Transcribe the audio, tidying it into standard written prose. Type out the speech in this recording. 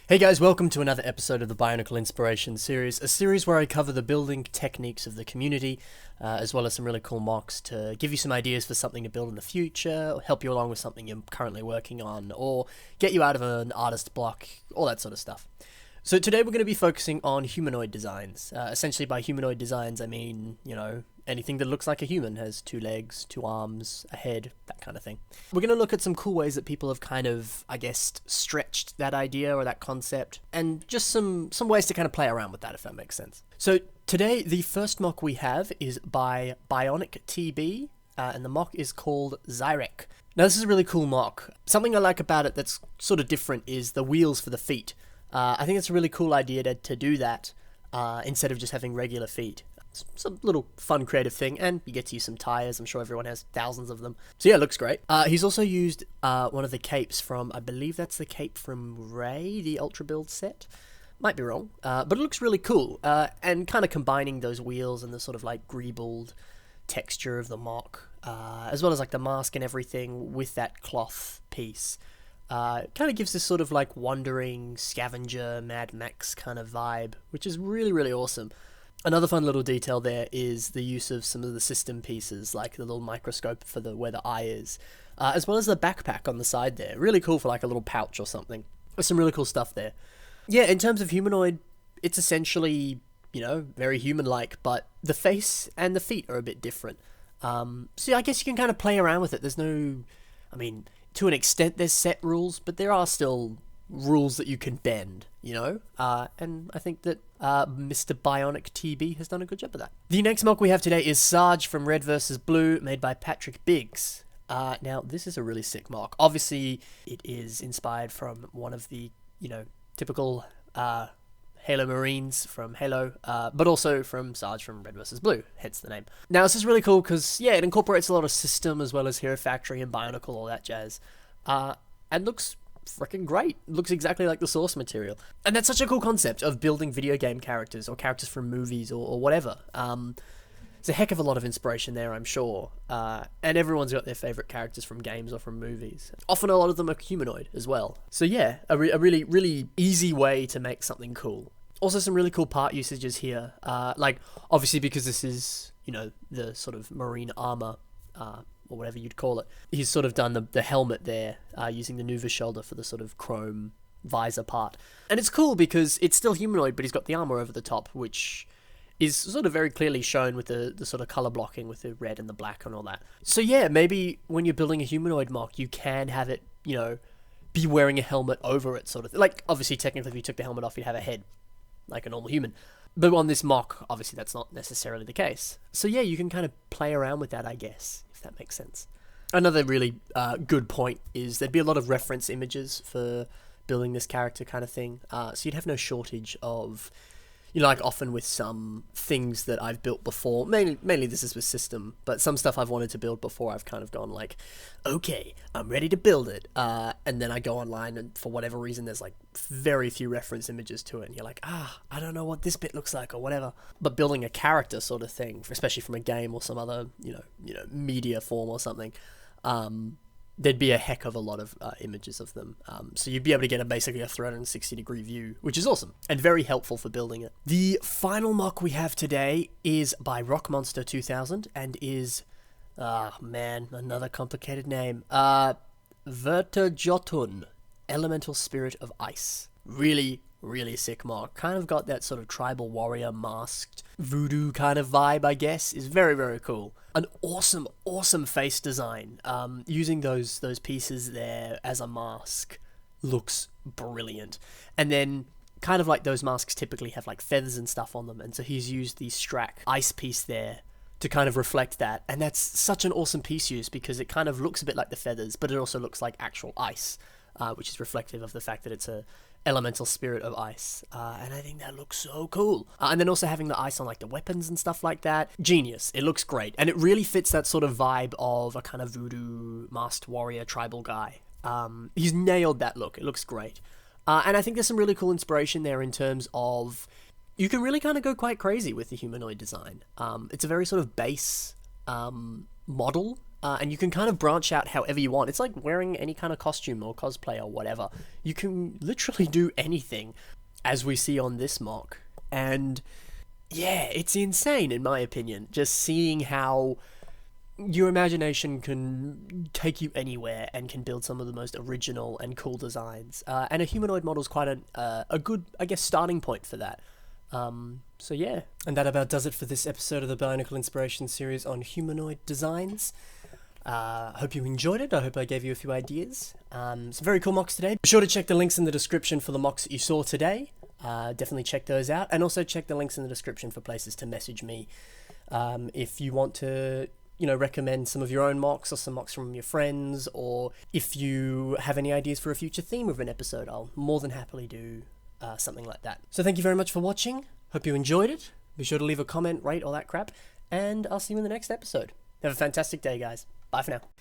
Hey guys, welcome to another episode of the Bionicle Inspiration series, a series where I cover the building techniques of the community, as well as some really cool mocks to give you some ideas for something to build in the future, or help you along with something you're currently working on, or get you out of an artist block, all that sort of stuff. So today we're going to be focusing on humanoid designs. Essentially by humanoid designs I mean, anything that looks like a human, has two legs, two arms, a head, that kind of thing. We're going to look at some cool ways that people have kind of, stretched that idea or that concept, and just some ways to kind of play around with that, if that makes sense. So today, the first mock we have is by Bionic TB, and the mock is called Zyrek. Now this is a really cool mock. Something I like about it that's sort of different is the wheels for the feet. I think it's a really cool idea to do that, instead of just having regular feet. It's a little fun creative thing, and you get to use some tires. I'm sure everyone has thousands of them. So yeah, it looks great. He's also used one of the capes from, I believe that's the cape from Ray, the Ultra Build set. Might be wrong, but it looks really cool. And kind of combining those wheels and the sort of like greebled texture of the mock, as well as like the mask and everything with that cloth piece. Kind of gives this sort of like wandering scavenger Mad Max kind of vibe, which is really, really awesome. Another fun little detail there is the use of some of the system pieces, like the little microscope for where the eye is, as well as the backpack on the side there. Really cool for like a little pouch or something. There's some really cool stuff there. Yeah, in terms of humanoid, it's essentially, very human-like, but the face and the feet are a bit different. So yeah, I guess you can kind of play around with it. There's no, to an extent there's set rules, but there are still rules that you can bend, and I think that Mr. Bionic TB has done a good job of that. The next mock we have today is Sarge from Red vs. Blue, made by Patrick Biggs. Now, this is a really sick mock. Obviously, it is inspired from one of the, typical Halo Marines from Halo, but also from Sarge from Red vs. Blue, hence the name. Now, this is really cool because, yeah, it incorporates a lot of system as well as Hero Factory and Bionicle, all that jazz, and looks freaking great. It looks exactly like the source material. And that's such a cool concept of building video game characters or characters from movies or whatever. There's a heck of a lot of inspiration there, I'm sure. And everyone's got their favorite characters from games or from movies. Often a lot of them are humanoid as well. So yeah, a really, really easy way to make something cool. Also some really cool part usages here. Obviously because this is, the sort of marine armor, or whatever you'd call it. He's sort of done the helmet there, using the Nuva shoulder for the sort of chrome visor part. And it's cool because it's still humanoid, but he's got the armor over the top, which is sort of very clearly shown with the sort of color blocking with the red and the black and all that. So yeah, maybe when you're building a humanoid mock, you can have it, be wearing a helmet over it, sort of. Like, obviously, technically, if you took the helmet off, you'd have a head, like a normal human. But on this mock, obviously, that's not necessarily the case. So yeah, you can kind of play around with that, I guess, if that makes sense. Another really good point is there'd be a lot of reference images for building this character kind of thing. So you'd have no shortage of, like often with some things that I've built before, mainly this is with system, but some stuff I've wanted to build before, I've kind of gone like, okay, I'm ready to build it. And then I go online and for whatever reason, there's like very few reference images to it. And you're like, I don't know what this bit looks like or whatever. But building a character sort of thing, especially from a game or some other, media form or something, there'd be a heck of a lot of images of them. So you'd be able to get basically a 360-degree view, which is awesome and very helpful for building it. The final mock we have today is by Rockmonster 2000 and is, another complicated name. Vertajotun, Elemental Spirit of Ice. Really, really sick mock. Kind of got that sort of tribal warrior masked voodoo kind of vibe, I guess. Is very, very cool. An awesome face design. Using those pieces there as a mask looks brilliant. And then kind of like those masks typically have like feathers and stuff on them, and so he's used the Strack ice piece there to kind of reflect that. And that's such an awesome piece use because it kind of looks a bit like the feathers, but it also looks like actual ice, which is reflective of the fact that it's a elemental spirit of ice, and I think that looks so cool. And then also having the ice on like the weapons and stuff like that, genius. It looks great, and it really fits that sort of vibe of a kind of voodoo masked warrior tribal guy. He's nailed that look. It looks great, and I think there's some really cool inspiration there in terms of you can really kind of go quite crazy with the humanoid design. It's a very sort of base model and you can kind of branch out however you want. It's like wearing any kind of costume or cosplay or whatever. You can literally do anything, as we see on this mock. And yeah, it's insane in my opinion, just seeing how your imagination can take you anywhere and can build some of the most original and cool designs. And a humanoid model is quite a good, I guess, starting point for that. So yeah, and that about does it for this episode of the Bionicle Inspiration series on humanoid designs. Hope you enjoyed it. I hope I gave you a few ideas. Some very cool mocks today. Be sure to check the links in the description for the mocks that you saw today. Definitely check those out, and also check the links in the description for places to message me if you want to, recommend some of your own mocks or some mocks from your friends, or if you have any ideas for a future theme of an episode, I'll more than happily do something like that. So thank you very much for watching. Hope you enjoyed it. Be sure to leave a comment, rate, all that crap, and I'll see you in the next episode. Have a fantastic day, guys. Bye for now.